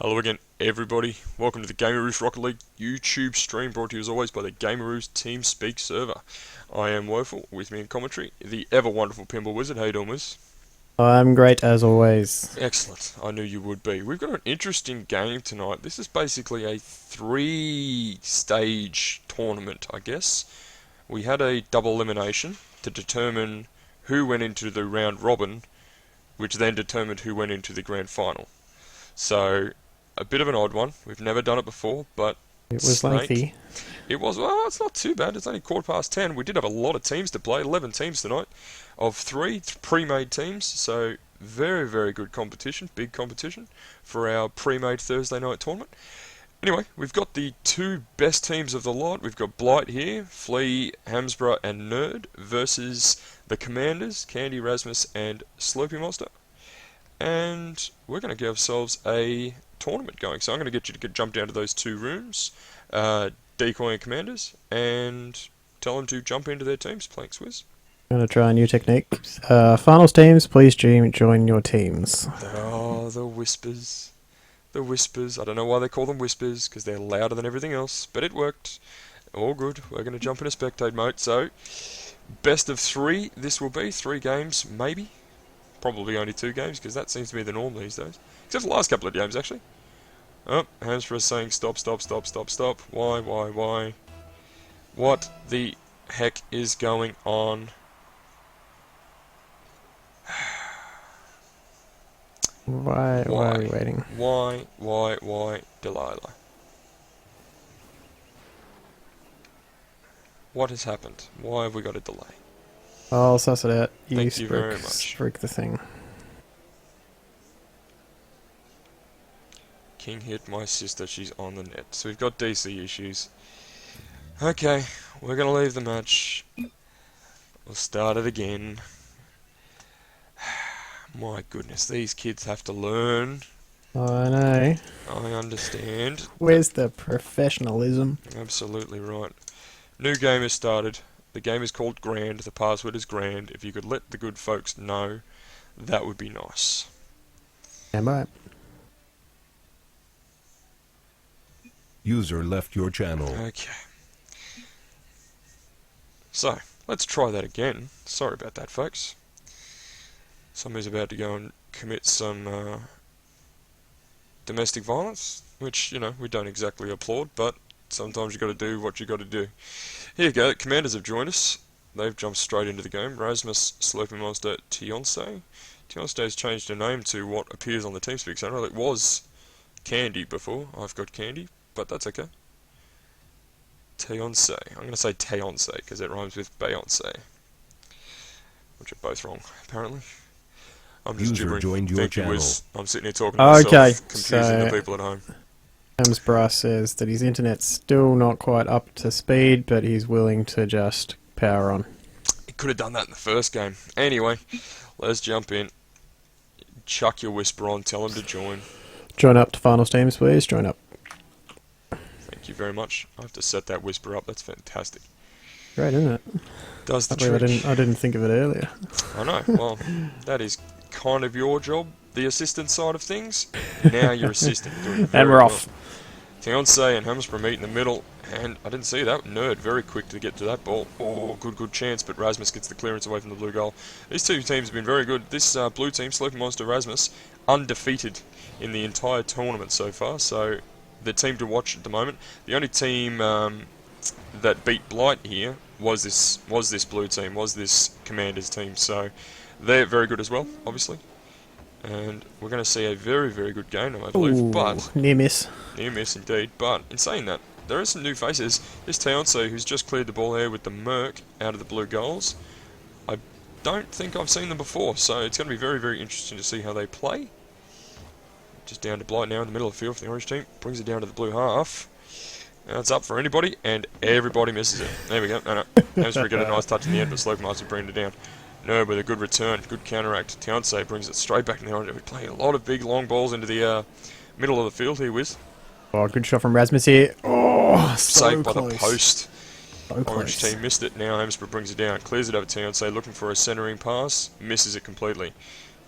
Hello again, everybody. Welcome to the Gameroos Rocket League YouTube stream, brought to you as always by the Gameroos TeamSpeak server. I am Woeful, with me in commentary, the ever wonderful Pinball Wizard. How you doing, Wiz? I'm great as always. Excellent. I knew you would be. We've got an interesting game tonight. This is basically a three-stage tournament, I guess. We had a double elimination to determine who went into the round robin, which then determined who went into the grand final. So, a bit of an odd one. We've never done it before, but It was lengthy. It was, well, it's not too bad. It's only 10:15. We did have a lot of teams to play, 11 teams tonight, of three pre-made teams, so very, very good competition, big competition for our pre-made Thursday night tournament. Anyway, we've got the two best teams of the lot. We've got Blight here, Flea, HmzBraH and Nerd, versus the Commanders, Candy, Rasmus and Sloopy Monster. And we're going to give ourselves a tournament going. So I'm going to get you to jump down to those two rooms, Decoy and Commanders, and tell them to jump into their teams. Playing Swizz. I'm going to try a new technique. Finals teams, please join your teams. Oh, the whispers. The whispers. I don't know why they call them whispers, because they're louder than everything else, but it worked. All good. We're going to jump into spectate mode. So, best of three, this will be. 3 games, maybe. Probably only 2 games, because that seems to be the norm these days. Except for the last couple of games, actually. Oh, HmzBraH is saying stop. Why? What the heck is going on? Why are we waiting? Why, Delilah? What has happened? Why have we got a delay? I'll suss it out. Thank you very much. Freak the thing. King hit my sister, she's on the net. So we've got DC issues. Okay, we're going to leave the match. We'll start it again. My goodness, these kids have to learn. I know. I understand. Where's the professionalism? Absolutely right. New game has started. The game is called Grand. The password is Grand. If you could let the good folks know, that would be nice. Stand by. User left your channel. Okay. So, let's try that again. Sorry about that, folks. Somebody's about to go and commit some domestic violence, which, you know, we don't exactly applaud, but sometimes you've got to do what you've got to do. Here you go, Commanders have joined us. They've jumped straight into the game. Rasmus, Sloopy Monster, Tionse. Tionse has changed her name to what appears on the TeamSpeak channel. It was Candy before. I've got Candy, but that's okay. Tionse. I'm going to say Tionse because it rhymes with Beyonce, which are both wrong, apparently. I'm just User gibbering. joined your channel. I'm sitting here talking to myself, Okay, confusing the people at home. HmzBraH says that his internet's still not quite up to speed, but he's willing to just power on. He could have done that in the first game. Anyway, let's jump in. Chuck your whisper on, tell him to join. Join up to finals teams, please. Join up. Thank you very much. I have to set that whisper up, that's fantastic. Great, isn't it? Does the I believe trick. I didn't think of it earlier. I know, well, that is kind of your job, the assistant side of things. Now you're assistant. Doing very And we're well. off. Tionse and HmzBraH meet in the middle, and I didn't see that. Nerd very quick to get to that ball. Oh, good chance, but Rasmus gets the clearance away from the blue goal. These two teams have been very good. This blue team, Sloopy Monster Rasmus, undefeated in the entire tournament so far, so the team to watch at the moment. The only team that beat Blight here was this blue team, was this Commanders team, so they're very good as well, obviously. And we're going to see a very, very good game, I believe. Ooh, But near miss. near miss indeed. But in saying that, there are some new faces. This Tionse, who's just cleared the ball here with the Merc out of the blue goals. I don't think I've seen them before, so it's going to be very, very interesting to see how they play. Just down to Blight now in the middle of the field for the orange team. Brings it down to the blue half. Now it's up for anybody, and everybody misses it. There we go. No. HmzBraH get a nice touch in the end, but Sloopy Monster bringing it down. No, with a good return, good counteract. Tionse brings it straight back in the orange. We're playing a lot of big long balls into the middle of the field here, Wiz. Oh, good shot from Rasmus here. Oh, so Saved by close. the post. So Orange close. team missed it. Now HmzBraH brings it down. Clears it over to Tionse, looking for a centering pass. Misses it completely.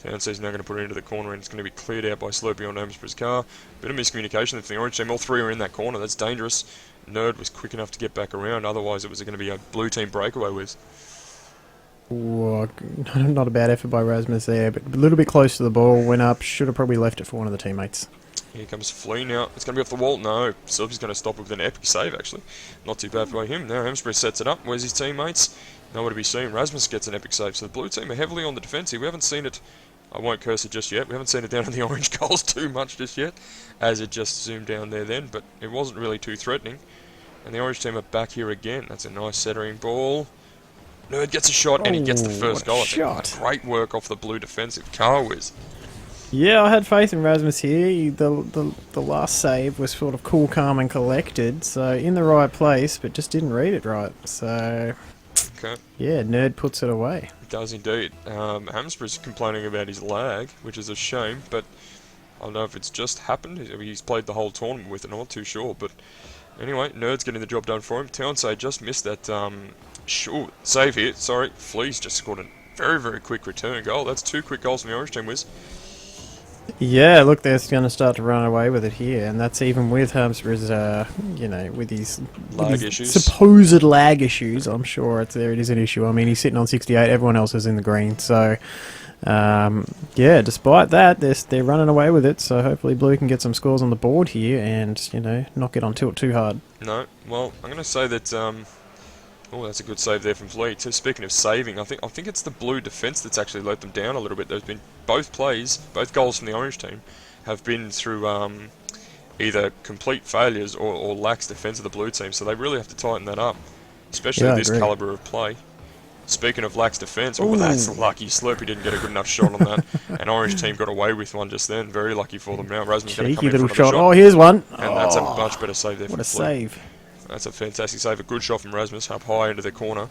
Townsea's now going to put it into the corner, and it's going to be cleared out by Slurpee on HmzBraH's car. Bit of miscommunication for the orange team. All three are in that corner. That's dangerous. Nerd was quick enough to get back around. Otherwise, it was going to be a blue team breakaway with. Ooh, not a bad effort by Rasmus there, but a little bit close to the ball. Went up. Should have probably left it for one of the teammates. Here comes Flea now. It's going to be off the wall. No, Slurpee's going to stop it with an epic save, actually. Not too bad by him. Now HmzBraH sets it up. Where's his teammates? Nowhere to be seen. Rasmus gets an epic save. So the blue team are heavily on the defence here. We haven't seen it. I won't curse it just yet. We haven't seen it down in the orange goals too much just yet, as it just zoomed down there then, but it wasn't really too threatening. And the orange team are back here again. That's a nice centering ball. Nerd gets a shot, and he gets the first goal. Shot. Great work off the blue defensive. Car whiz. Yeah, I had faith in Rasmus here. The last save was sort of cool, calm and collected, so in the right place, but just didn't read it right. So, Okay. yeah, Nerd puts it away. It does indeed. HmzBraH's complaining about his lag, which is a shame, but I don't know if it's just happened. He's played the whole tournament with it, I'm not too sure, but anyway, Nerd's getting the job done for him. Townsay just missed that save here. Sorry, Flea's just scored a very, very quick return goal. That's 2 quick goals from the orange team, Wiz. Yeah, look, they're going to start to run away with it here, and that's even with HmzBraH's, with his Issues. supposed lag issues. I'm sure it is an issue. I mean, he's sitting on 68. Everyone else is in the green, so yeah. Despite that, they're running away with it. So hopefully, Blue can get some scores on the board here, and not get on tilt too hard. No, well, I'm going to say that. Oh, that's a good save there from Blight. So speaking of saving, I think it's the blue defence that's actually let them down a little bit. There's been both goals from the orange team have been through either complete failures or lax defence of the blue team. So they really have to tighten that up, especially this calibre of play. Speaking of lax defence, oh, that's lucky. Slurpee didn't get a good enough shot on that. And orange team got away with one just then. Very lucky for them now. Rasmus going to come in for another shot. Oh, here's one. And that's a much better save there from What a save. That's a fantastic save. A good shot from Rasmus up high into the corner.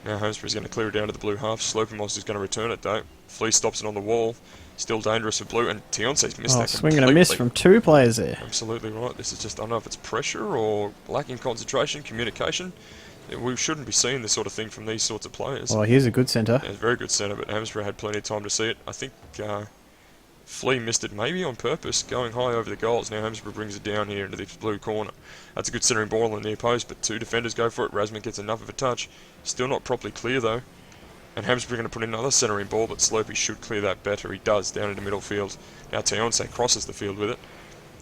Now HmzBraH's going to clear it down to the blue half. Slurpee Monster's going to return it though. Flea stops it on the wall. Still dangerous for blue. And Tionse's missed that swing completely. and a miss from 2 players there. Absolutely right. This is just, I don't know if it's pressure or lacking concentration, communication. We shouldn't be seeing this sort of thing from these sorts of players. Oh, here's a good centre. Yeah, very good centre, but HmzBraH had plenty of time to see it. I think Flea missed it maybe on purpose, going high over the goals. Now HmzBraH brings it down here into this blue corner. That's a good centering ball in the near post, but 2 defenders go for it. Rasmus gets enough of a touch. Still not properly clear though. And HmzBraH going to put in another centering ball, but Slurpee should clear that better. He does, down into middle field. Now Tionse crosses the field with it.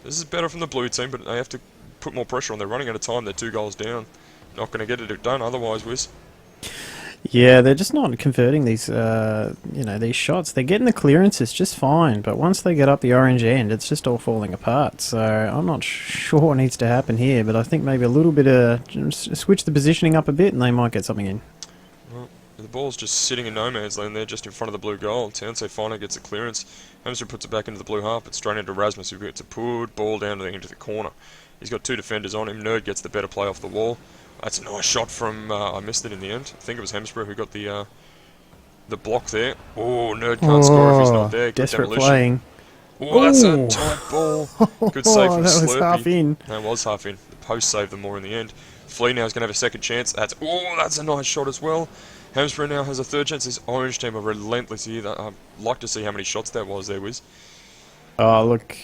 This is better from the blue team, but they have to put more pressure on. They're running out of time. They're 2 goals down. Not going to get it done otherwise, Wiz. Yeah, they're just not converting these, these shots. They're getting the clearances just fine, but once they get up the orange end, it's just all falling apart. So I'm not sure what needs to happen here, but I think maybe a little bit of switch the positioning up a bit, and they might get something in. Well, the ball's just sitting in no man's land there, just in front of the blue goal. Townse finally gets a clearance. HmzBraH puts it back into the blue half, but straight into Rasmus, who gets a put ball down into the corner. He's got 2 defenders on him. Nerd gets the better play off the wall. That's a nice shot from, I missed it in the end. I think it was HmzBraH who got the block there. Oh, Nerd can't score if he's not there. Good desperate demolition. playing. Oh, that's a tight ball. Good save from that Slurpee. was half in. That was half in. The post saved them more in the end. Flea now is going to have a second chance. That's a nice shot as well. HmzBraH now has a third chance. This orange team are relentless here. I'd like to see how many shots that was there, Wiz. Oh, look,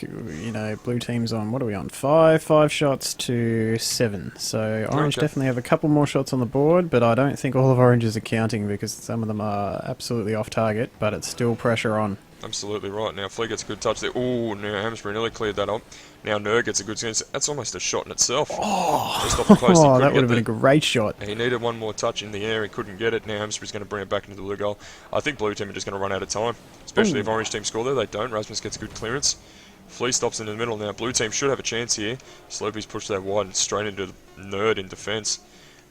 blue team's on, what are we on? 5 shots to 7. So orange definitely have a couple more shots on the board, but I don't think all of oranges are counting because some of them are absolutely off target, but it's still pressure on. Absolutely right. Now Flea gets a good touch there. Oh, now HmzBraH nearly cleared that up. Now Nerd gets a good chance. That's almost a shot in itself. Oh, just off the post, that would have been a great shot. He needed one more touch in the air. He couldn't get it. Now HmzBraH's going to bring it back into the blue goal. I think blue team are just going to run out of time, especially if orange team score there. They don't. Rasmus gets a good clearance. Flea stops in the middle now. Blue team should have a chance here. Slurpee's pushed that wide and straight into the Nerd in defence.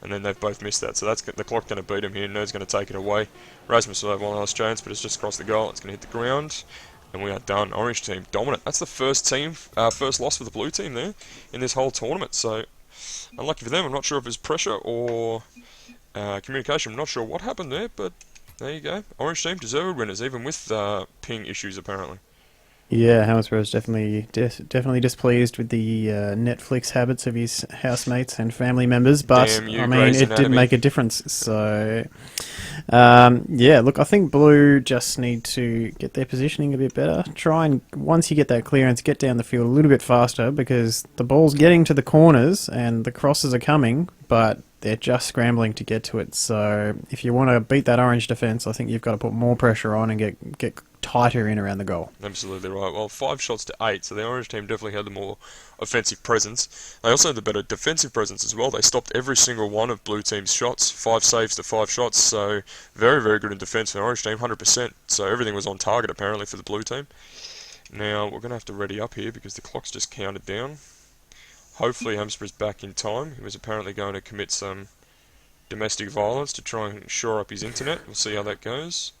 And then they've both missed that. So that's the clock going to beat him here. Nerd's going to take it away. Rasmus will have one last chance, but it's just across the goal. It's going to hit the ground. And we are done. Orange team dominant. That's the first loss for the blue team there in this whole tournament. So unlucky for them. I'm not sure if it's pressure or communication. I'm not sure what happened there, but there you go. Orange team deserved winners, even with ping issues apparently. Yeah, HmzBraH is definitely displeased with the Netflix habits of his housemates and family members, but Damn I you, mean, Grey's it did Anatomy. make a difference. So, yeah, look, I think Blue just need to get their positioning a bit better. Try and once you get that clearance, get down the field a little bit faster because the ball's getting to the corners and the crosses are coming, but they're just scrambling to get to it. So if you want to beat that orange defence, I think you've got to put more pressure on and get tighter in around the goal. Absolutely right. Well, 5 shots to 8, so the orange team definitely had the more offensive presence. They also had the better defensive presence as well. They stopped every single one of blue team's shots, 5 saves to 5 shots. So very, very good in defence for the orange team, 100%. So everything was on target apparently for the blue team. Now we're going to have to ready up here because the clock's just counted down. Hopefully HmzBraH's back in time. He was apparently going to commit some domestic violence to try and shore up his internet. We'll see how that goes.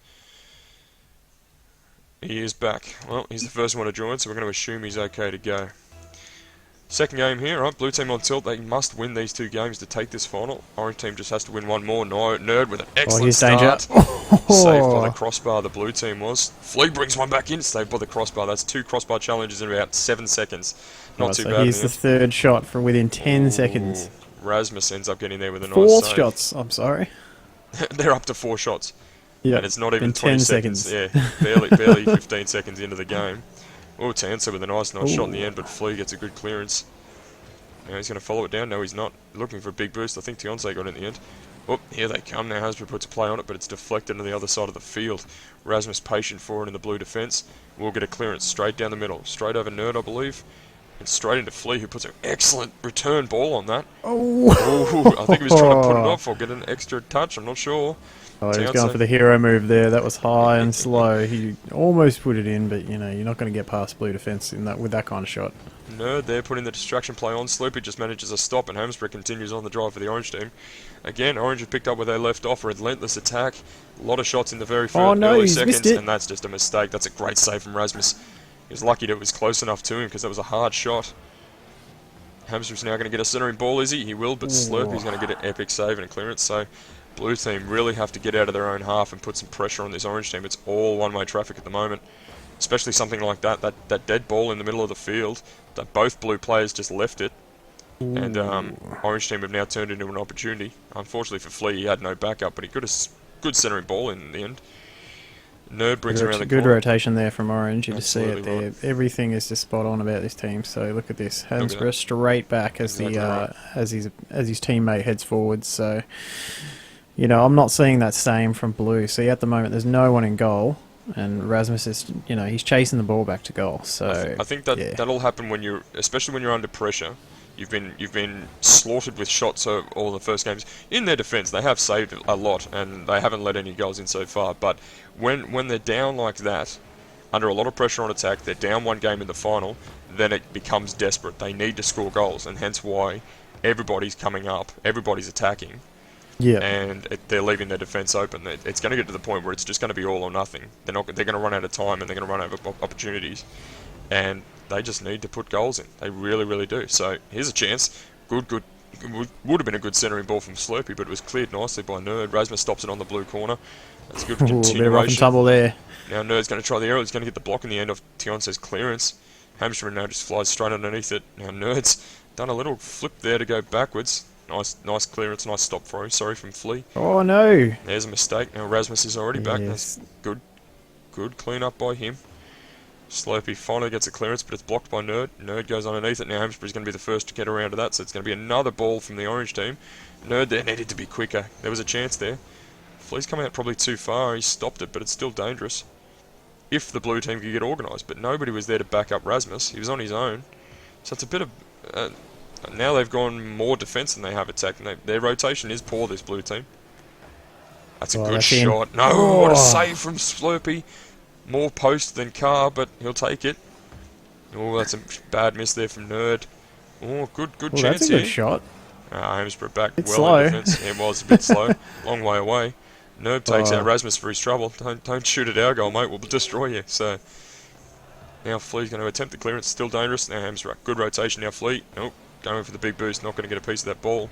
He is back. Well, he's the first one to join, so we're going to assume he's okay to go. Second game here, right? Blue team on tilt. They must win these 2 games to take this final. Orange team just has to win one more. No, Nerd with an Oh, excellent here's danger. start. Saved by the crossbar, the blue team was. Flea brings one back in, saved by the crossbar. That's 2 crossbar challenges in about 7 seconds. Not Right, too so bad in here's the the end. third shot from within 10 seconds. Rasmus ends up getting there with a nice Fourth save. shots, I'm sorry. They're up to 4 shots. Yeah, And it's not even in 20 10 seconds. seconds. Yeah, barely 15 seconds into the game. Oh, Tanser with a nice shot in the Ooh. end, but Flea gets a good clearance. Now he's going to follow it down. No, he's not. Looking for a big boost. I think Tionse got it in the end. Oh, here they come. Now HmzBraH puts a play on it, but it's deflected to the other side of the field. Rasmus patient for it in the blue defence. We'll get a clearance straight down the middle. Straight over Nerd, I believe. And straight into Flea, who puts an excellent return ball on that. Oh, Ooh, I think he was trying to put it off or get an extra touch. I'm not sure. oh, he was going for the hero move there. That was high and slow. He almost put it in, but you know you're not going to get past blue defence in that with that kind of shot. Nerd there putting the distraction play on. Sloopy just manages a stop, and HmzBraH continues on the drive for the orange team. Again, orange have picked up where they left off. A relentless attack. A lot of shots in the very Oh no, early he's seconds, missed it. and that's just a mistake. That's a great save from Rasmus. He was lucky that it was close enough to him because that was a hard shot. HmzBraH's now going to get a centering ball, is he? He will, but Slurpy's going to get an epic save and a clearance. So blue team really have to get out of their own half and put some pressure on this orange team. It's all one-way traffic at the moment. Especially something like that dead ball in the middle of the field, that both blue players just left it. Ooh. And orange team have now turned into an opportunity. Unfortunately for Flea, he had no backup, but he got a good centering ball in the end. Nerd brings around the Good corner. rotation there from Orange. You just see it Absolutely there. right. Everything is just spot on about this team. So look at this. Look at HmzBraH that. straight back as Exactly right. as his teammate heads forward. So you know I'm not seeing that same from Blue. See at the moment there's no one in goal, and Rasmus is he's chasing the ball back to goal. So I think that yeah. that'll happen when especially when you're under pressure. You've been slaughtered with shots all the first games. In their defence, they have saved a lot and they haven't let any goals in so far. But when they're down like that, under a lot of pressure on attack, they're down one game in the final, then it becomes desperate. They need to score goals, and hence why everybody's coming up, everybody's attacking, Yeah. and they're leaving their defence open. It's going to get to the point where it's just going to be all or nothing. They're going to run out of time and they're going to run out of opportunities, and they just need to put goals in. They really, really do. So here's a chance. Good. Would have been a good centering ball from Slurpy, but it was cleared nicely by Nerd. Rasmus stops it on the blue corner. That's a good Ooh, a bit of rough and continuation. tumble there. Now Nerd's going to try the arrow. He's going to get the block in the end of Tionse's clearance. HmzBraH now just flies straight underneath it. Now Nerd's done a little flip there to go backwards. Nice clearance, nice stop for him. Sorry from Flea. Oh no. There's a mistake. Now Rasmus is already back. Yes. That's good clean up by him. Slopey finally gets a clearance, but it's blocked by Nerd. Nerd goes underneath it. Now HmzBraH's going to be the first to get around to that, so it's going to be another ball from the orange team. Nerd there needed to be quicker. There was a chance there. Flea's come out probably too far. He stopped it, but it's still dangerous. If the blue team could get organised, but nobody was there to back up Rasmus. He was on his own. So it's a bit of... now they've gone more defence than they have attack. And their rotation is poor, this blue team. That's a good that's in. shot. No, what a save from Slurpy. More post than Carr, but he'll take it. Oh, that's a bad miss there from Nerd. Oh, good Well, chance that's a here. good shot. HmzBraH back It's well slow. in defence. It was a bit slow. Long way away. Nerd takes out Oh. Rasmus for his trouble. Don't shoot at our goal, mate. We'll destroy you. So now Flea's going to attempt the clearance. Still dangerous. Now HmzBraH. Good rotation now. Flea. Nope. Going for the big boost. Not going to get a piece of that ball.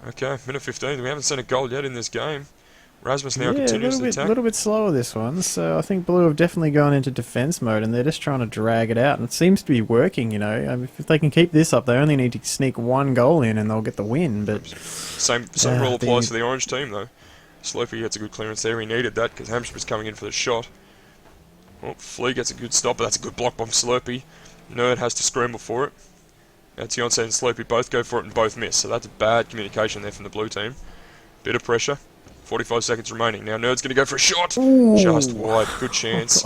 Okay, minute 15. We haven't seen a goal yet in this game. Rasmus now Yeah, a continues the attack. little bit slower this one. So I think Blue have definitely gone into defense mode, and they're just trying to drag it out. And it seems to be working. You know, I mean, if they can keep this up, they only need to sneak one goal in, and they'll get the win. But Same rule applies for the orange team, though. Slopey gets a good clearance there. He needed that because HmzBraH's coming in for the shot. Oh, Flea gets a good stop, but that's a good block by Slurpee. Nerd has to scramble for it. Now Tionce and Slurpee both go for it and both miss. So that's bad communication there from the blue team. Bit of pressure. 45 seconds remaining. Now Nerd's going to go for a shot. Ooh. Just wide. Good chance.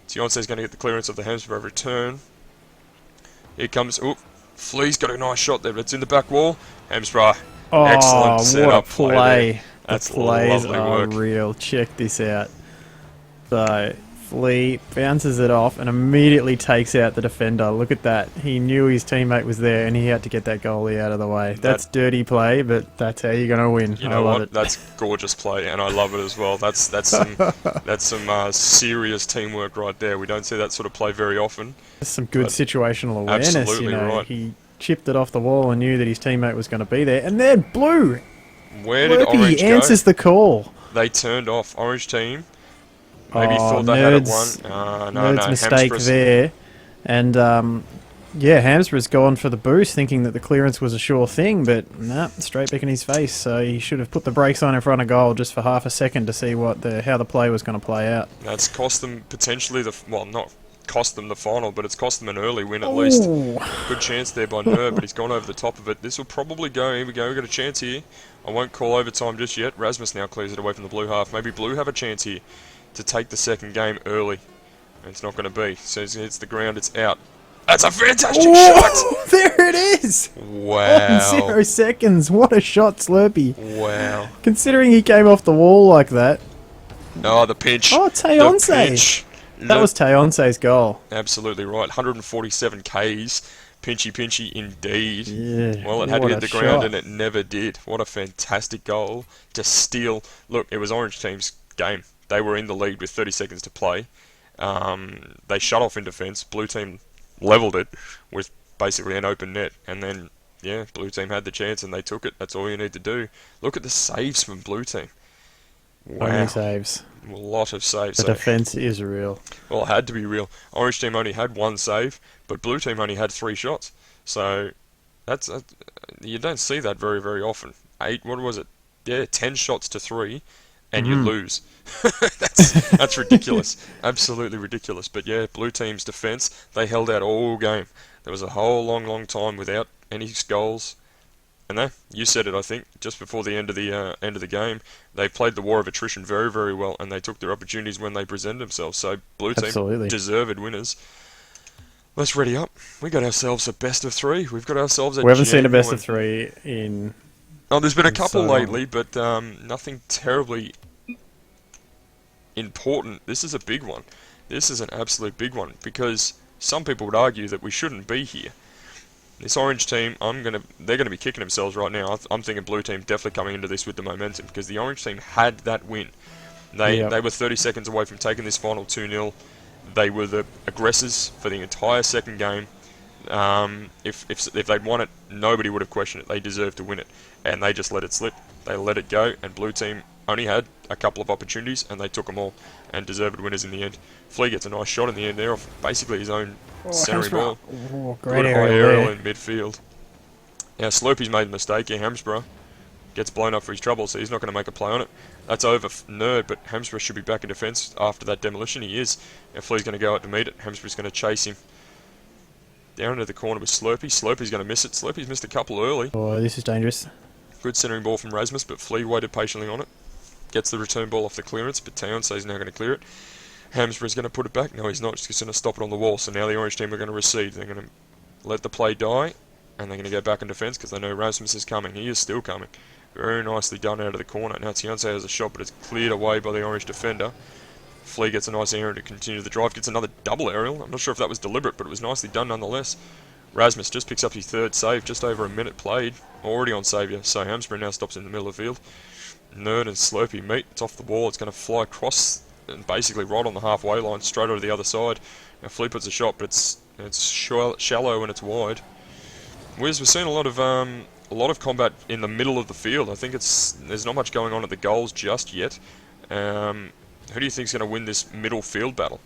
Tionce's going to get the clearance of the HmzBraH return. Here comes... Oh, Flea's got a nice shot there, but it's in the back wall. HmzBraH. Excellent setup play! That's the plays lovely are work. real. Check this out. So Flea bounces it off and immediately takes out the defender. Look at that. He knew his teammate was there and he had to get that goalie out of the way. That's dirty play, but that's how you're going to win. You know what? That's gorgeous play, and I love it as well. That's some serious teamwork right there. We don't see that sort of play very often. There's some good situational awareness. Absolutely you know. right. He chipped it off the wall and knew that his teammate was going to be there. And then Blue! Where did Orange go? Answers the call. They turned off. Orange team maybe thought they had it won. No, mistake there. And, yeah, HmzBraH's gone for the boost, thinking that the clearance was a sure thing, but nah, straight back in his face. So he should have put the brakes on in front of goal just for half a second to see how the play was going to play out. That's cost them potentially not cost them the final, but it's cost them an early win at least. Good chance there by Nerd, but he's gone over the top of it. This will probably go. Here we go. We've got a chance here. I won't call overtime just yet. Rasmus now clears it away from the blue half. Maybe Blue have a chance here to take the second game early. It's not going to be. So as it hits the ground, it's out. That's a fantastic shot! There it is! Wow. 0 seconds. What a shot, Slurpee. Wow. Considering he came off the wall like that. Oh, the pinch. Oh, Tionce. The pinch. That was Tionce's goal. Absolutely right. 147 Ks. Pinchy indeed. Yeah. Well, it had to hit the ground and it never did. What a fantastic goal to steal. Look, it was Orange team's game. They were in the lead with 30 seconds to play. They shut off in defence. Blue team levelled it with basically an open net. And then, yeah, Blue team had the chance and they took it. That's all you need to do. Look at the saves from Blue team. Wow. How many saves? A lot of saves. The defence is real. Well, it had to be real. Orange team only had one save, but Blue team only had 3 shots. So that's you don't see that very, very often. 10 shots to 3, and you lose. that's ridiculous. Absolutely ridiculous. But yeah, Blue team's defence, they held out all game. There was a whole long time without any goals. And you said it, I think, just before the end of the game. They played the war of attrition very, very well, and they took their opportunities when they presented themselves. So Blue team deserved winners. Let's ready up. We got ourselves a best of 3. We've got ourselves a. We haven't seen a best of 3 in. Oh, there's been a couple lately, but nothing terribly important. This is a big one. This is an absolute big one because some people would argue that we shouldn't be here. This Orange team, they're gonna be kicking themselves right now. I'm thinking Blue team definitely coming into this with the momentum because the Orange team had that win. They were 30 seconds away from taking this final 2-0. They were the aggressors for the entire second game. If they'd won it, nobody would have questioned it. They deserved to win it, and they just let it slip. They let it go, and Blue team only had a couple of opportunities, and they took them all, and deserved winners in the end. Flea gets a nice shot in the end there off basically his own centering ball. Great Good aerial high in midfield. Now Slurpee's made a mistake here. HmzBraH gets blown up for his trouble, so he's not going to make a play on it. That's over Nerd, but HmzBraH should be back in defence after that demolition. He is. And Flea's going to go out to meet it. HmzBraH's going to chase him. Down into the corner with Slurpee. Slurpee's going to miss it. Slurpee's missed a couple early. Oh, this is dangerous. Good centering ball from Rasmus, but Flea waited patiently on it. Gets the return ball off the clearance, but Tionce's now going to clear it. HmzBraH's going to put it back. No, he's not. He's just going to stop it on the wall. So now the Orange team are going to recede. They're going to let the play die, and they're going to go back in defence because they know Rasmus is coming. He is still coming. Very nicely done out of the corner. Now Tionce has a shot, but it's cleared away by the Orange defender. Flea gets a nice aerial to continue the drive. Gets another double aerial. I'm not sure if that was deliberate, but it was nicely done nonetheless. Rasmus just picks up his 3rd save, just over a minute played. Already on saviour, so HmzBraH now stops in the middle of the field. Nerd and Slurpee meet. It's off the wall. It's going to fly across and basically right on the halfway line, straight over the other side. Now Flea puts a shot, but it's shallow and it's wide. We're seeing a lot of a lot of combat in the middle of the field. I think there's not much going on at the goals just yet. Who do you think's going to win this middle field battle?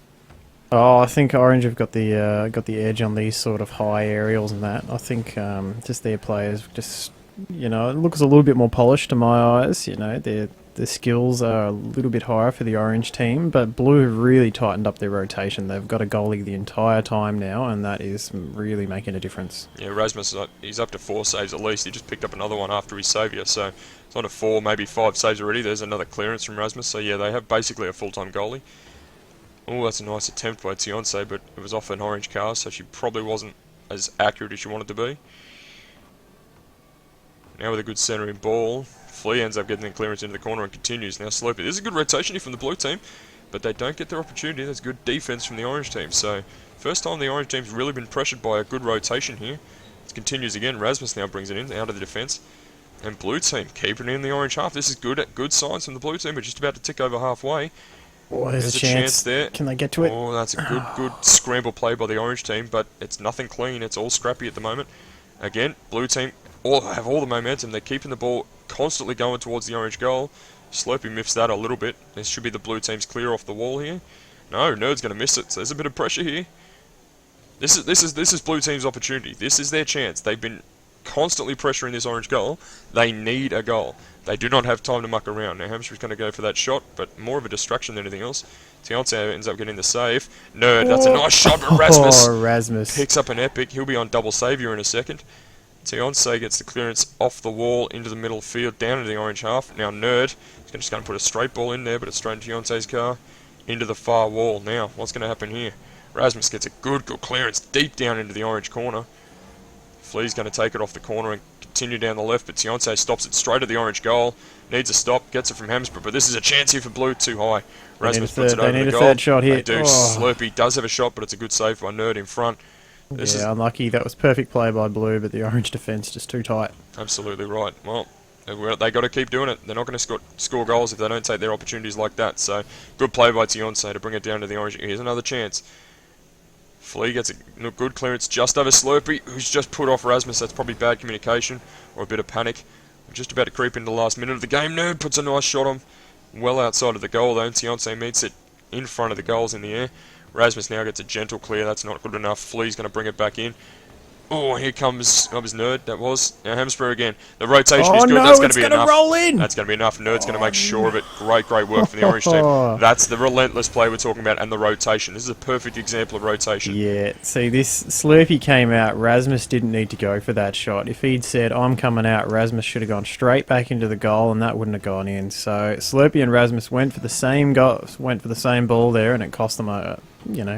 Oh, I think Orange have got the edge on these sort of high aerials and that. I think just their players just, it looks a little bit more polished to my eyes. Their skills are a little bit higher for the Orange team, but Blue have really tightened up their rotation. They've got a goalie the entire time now, and that is really making a difference. Yeah, Rasmus, he's up to 4 saves at least. He just picked up another one after his saviour, so it's on to 4, maybe 5 saves already. There's another clearance from Rasmus, so yeah, they have basically a full-time goalie. Oh, that's a nice attempt by Tionce, but it was off an Orange car, so she probably wasn't as accurate as she wanted to be. Now with a good centering ball, Flea ends up getting the clearance into the corner and continues. Now Slopey. This is a good rotation here from the Blue team, but they don't get their opportunity. There's good defense from the Orange team. So first time the Orange team's really been pressured by a good rotation here. It continues again. Rasmus now brings it in out of the defense. And Blue team keeping it in the Orange half. This is good signs from the Blue team. We're just about to tick over halfway. Oh, there's a chance there. Can they get to it? Oh, that's a good scramble play by the Orange team, but it's nothing clean. It's all scrappy at the moment. Again, Blue team have all the momentum. They're keeping the ball constantly going towards the Orange goal. Slopey miffs that a little bit. This should be the Blue team's clear off the wall here. No, Nerd's going to miss it, so there's a bit of pressure here. This is Blue team's opportunity. This is their chance. They've been constantly pressuring this Orange goal. They need a goal. They do not have time to muck around. Now HmzBraH's going to go for that shot, but more of a distraction than anything else. Tionce ends up getting the save. Nerd, that's a nice shot, but Rasmus picks up an epic. He'll be on double saviour in a second. Tionce gets the clearance off the wall into the middle field, down into the Orange half. Now Nerd is just going to put a straight ball in there, but it's straight into Tionce's car, into the far wall. Now, what's going to happen here? Rasmus gets a good clearance deep down into the Orange corner. Flea's going to take it off the corner and continue down the left, but Tionce stops it straight at the Orange goal. Needs a stop, gets it from HmzBraH, but this is a chance here for Blue, too high. Rasmus puts it over the goal. They need a third shot here. They do. Slurpee does have a shot, but it's a good save by Nerd in front. This is unlucky. That was perfect play by Blue, but the Orange defence just too tight. Absolutely right. Well, they got to keep doing it. They're not going to score goals if they don't take their opportunities like that. So, good play by Tionce to bring it down to the Orange. Here's another chance. Flea gets a good clearance just over Slurpee, who's just put off Rasmus. That's probably bad communication or a bit of panic. We're just about to creep into the last minute of the game. Nerd puts a nice shot on. Well outside of the goal, though. Tionce meets it in front of the goals in the air. Rasmus now gets a gentle clear. That's not good enough. Flea's going to bring it back in. Oh, here comes Nerd. That was. Now HmzBraH again. The rotation is good. No, That's going to be enough. Roll in. That's going to be enough. Nerd's going to make sure of it. Great work from the Orange team. That's the relentless play we're talking about, and the rotation. This is a perfect example of rotation. Yeah. See, this Slurpee came out. Rasmus didn't need to go for that shot. If he'd said, "I'm coming out," Rasmus should have gone straight back into the goal, and that wouldn't have gone in. So Slurpee and Rasmus went for the same ball there, and it cost them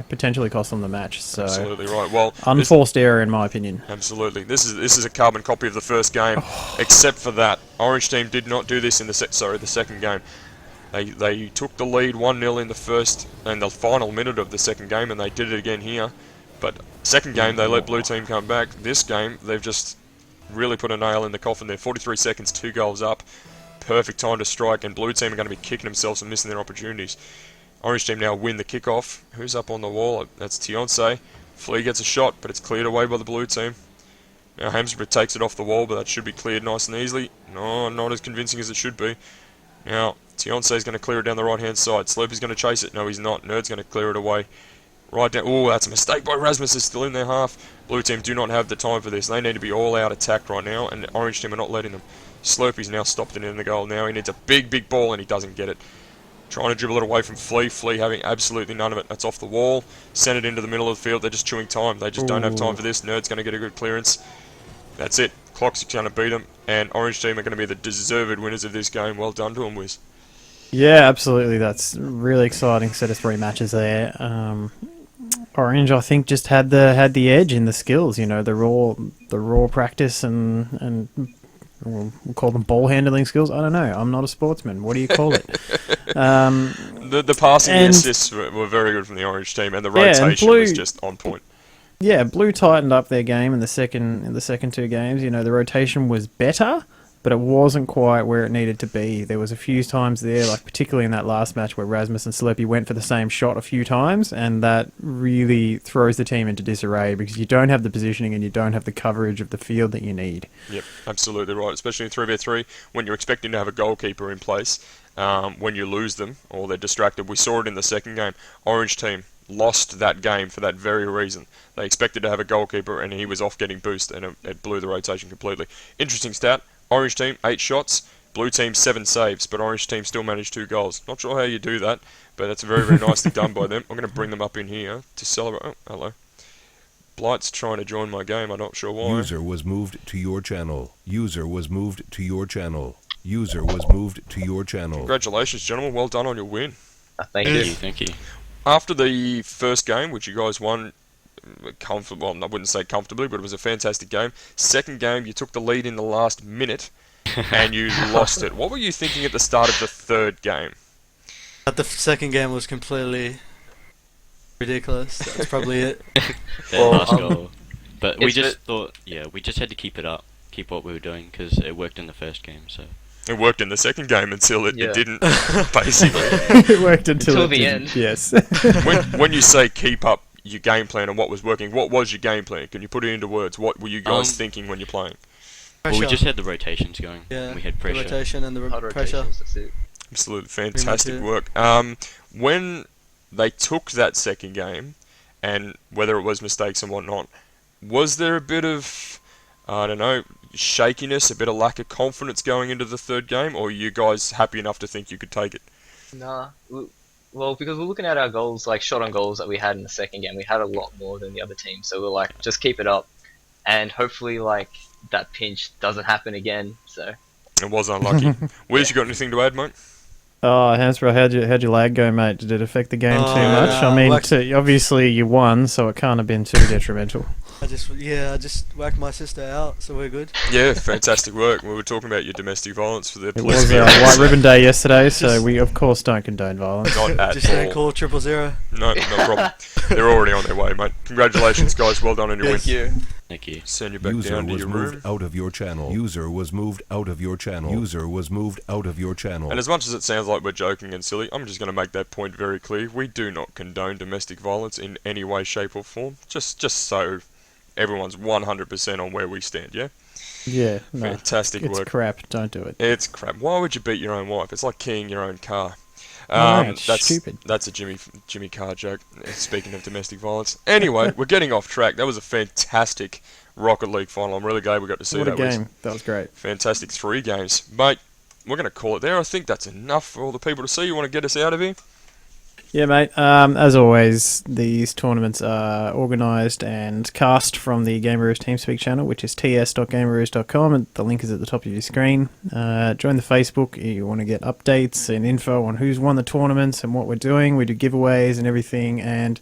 potentially cost them the match. So absolutely right. Well, unforced error in my opinion. Absolutely. This is a carbon copy of the first game, except for that Orange team did not do this in the second game. They took the lead 1-0 in the first and the final minute of the second game, and they did it again here. But second game they let Blue team come back. This game they've just really put a nail in the coffin there. 43 seconds, 2 goals up, perfect time to strike, and Blue team are going to be kicking themselves and missing their opportunities. Orange team now win the kickoff. Who's up on the wall? That's Tionce. Flea gets a shot, but it's cleared away by the Blue team. Now HmzBraH takes it off the wall, but that should be cleared nice and easily. No, not as convincing as it should be. Now, Tionce is going to clear it down the right-hand side. Slurpey's going to chase it. No, he's not. Nerd's going to clear it away. Right down. Oh, that's a mistake by Rasmus. Is still in their half. Blue team do not have the time for this. They need to be all-out attack right now, and the Orange team are not letting them. Slurpey's now stopped it in the goal. Now he needs a big ball, and he doesn't get it. Trying to dribble it away from Flea. Flea having absolutely none of it. That's off the wall. Send it into the middle of the field. They're just chewing time. They just don't have time for this. Nerd's going to get a good clearance. That's it. Clock's going to beat them. And Orange team are going to be the deserved winners of this game. Well done to them, Wiz. Yeah, absolutely. That's a really exciting set of 3 matches there. Orange, I think, just had the edge in the skills. The raw practice and we'll call them ball handling skills. I don't know. I'm not a sportsman. What do you call it? The passing and assists were very good from the Orange team, and the rotation was just on point. Yeah, Blue tightened up their game in the second 2 games. The rotation was better, but it wasn't quite where it needed to be. There was a few times there, like particularly in that last match where Rasmus and Sleppy went for the same shot a few times, and that really throws the team into disarray because you don't have the positioning and you don't have the coverage of the field that you need. Yep, absolutely right, especially in 3v3 when you're expecting to have a goalkeeper in place. When you lose them or they're distracted, we saw it in the second game. Orange team lost that game for that very reason. They expected to have a goalkeeper and he was off getting boost, and it blew the rotation completely. Interesting stat, Orange team 8 shots, Blue team 7 saves, but Orange team still managed 2 goals. Not sure how you do that, but that's very, very nicely done by them. I'm going to bring them up in here to celebrate. Oh, hello. Blight's trying to join my game, I'm not sure why. User was moved to your channel. User was moved to your channel. User was moved to your channel. Congratulations, gentlemen, well done on your win. Thank you. After the first game, which you guys won comfortably, well, I wouldn't say comfortably, but it was a fantastic game. Second game, you took the lead in the last minute, and you lost it. What were you thinking at the start of the third game? The second game was completely ridiculous. That's probably it. Last goal. But we just thought, we just had to keep it up, keep what we were doing, because it worked in the first game, so... It worked in the second game until it didn't, basically. It worked until the didn't. end. Yes. When you say keep up your game plan and what was working, what was your game plan? Can you put it into words? What were you guys thinking when you're playing? Well, we just had the rotations going. Yeah, we had pressure. the rotation and the Hard pressure. rotations, that's it. Absolutely fantastic Pretty work. When they took that second game, and whether it was mistakes and whatnot, was there a bit of, I don't know, shakiness, a bit of lack of confidence going into the third game, or are you guys happy enough to think you could take it? Nah. Well, because we're looking at our goals, like shot on goals that we had in the second game, we had a lot more than the other team. So we're like, just keep it up, and hopefully, like that pinch doesn't happen again. So It was unlucky. Wiz, you got anything to add, mate? Oh, HmzBraH, how'd your lag go, mate? Did it affect the game too Oh, much? I mean, obviously you won, so it can't have been too detrimental. I just whacked my sister out, so we're good. Yeah, fantastic work. We were talking about your domestic violence for the It police. was White Ribbon Day yesterday, so we of course don't condone violence. Not at Just don't all. call 000. No problem. They're already on their way, mate. Congratulations, guys. Well done on your win. thank you. Thank you. Send you back User down to was your moved room. out of your channel. User was moved out of your channel. User was moved out of your channel. And as much as it sounds like we're joking and silly, I'm just going to make that point very clear. We do not condone domestic violence in any way, shape or form. Just so everyone's 100% on where we stand, yeah? Yeah, no, Fantastic it's work. crap. Don't do it. It's crap. Why would you beat your own wife? It's like keying your own car. No, it's that's stupid. That's a Jimmy Carr joke. Speaking of domestic violence. Anyway, we're getting off track. That was a fantastic Rocket League final. I'm really glad we got to see What a that. game. That was great. Fantastic 3 games. Mate, we're going to call it there. I think that's enough for all the people to see. You want to get us out of here? Yeah, mate. As always, these tournaments are organised and cast from the Gameroos TeamSpeak channel, which is ts.gameroos.com, and the link is at the top of your screen. Join the Facebook if you want to get updates and info on who's won the tournaments and what we're doing. We do giveaways and everything. And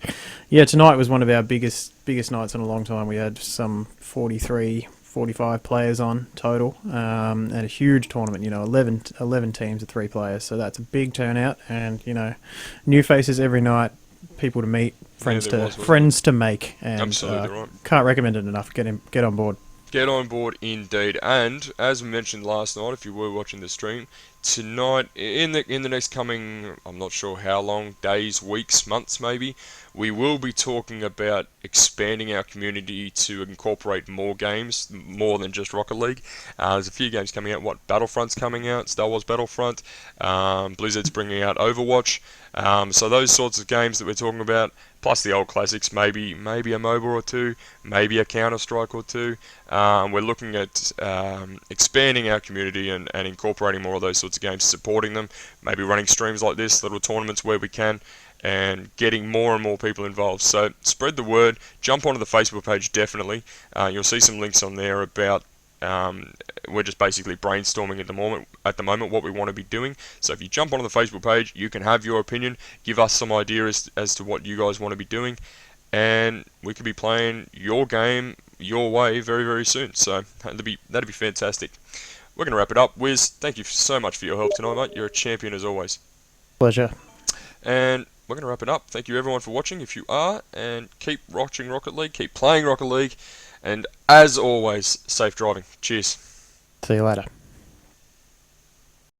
yeah, tonight was one of our biggest nights in a long time. We had some 45 players on total, and a huge tournament, 11 teams of 3 players, so that's a big turnout, and new faces every night, people to meet, friends to make, and Absolutely right. can't recommend it enough. Get on board. Get on board indeed. And as mentioned last night, if you were watching the stream, tonight in the next coming, I'm not sure how long, days, weeks, months maybe, we will be talking about expanding our community to incorporate more games, more than just Rocket League. There's a few games coming out. Battlefront's coming out, Star Wars Battlefront. Blizzard's bringing out Overwatch. So those sorts of games that we're talking about, plus the old classics, maybe a MOBA or 2, maybe a Counter-Strike or 2. We're looking at expanding our community and incorporating more of those sorts of games, supporting them, maybe running streams like this, little tournaments where we can, and getting more and more people involved. So spread the word, jump onto the Facebook page definitely. You'll see some links on there about we're just basically brainstorming at the moment what we want to be doing. So if you jump onto the Facebook page, you can have your opinion, give us some ideas as to what you guys want to be doing, and we could be playing your game your way very, very soon. So that'd be fantastic. We're going to wrap it up. Wiz, thank you so much for your help tonight, mate. You're a champion as always. Pleasure. And we're going to wrap it up. Thank you everyone for watching, if you are, and keep watching Rocket League, keep playing Rocket League, and as always, safe driving. Cheers. See you later.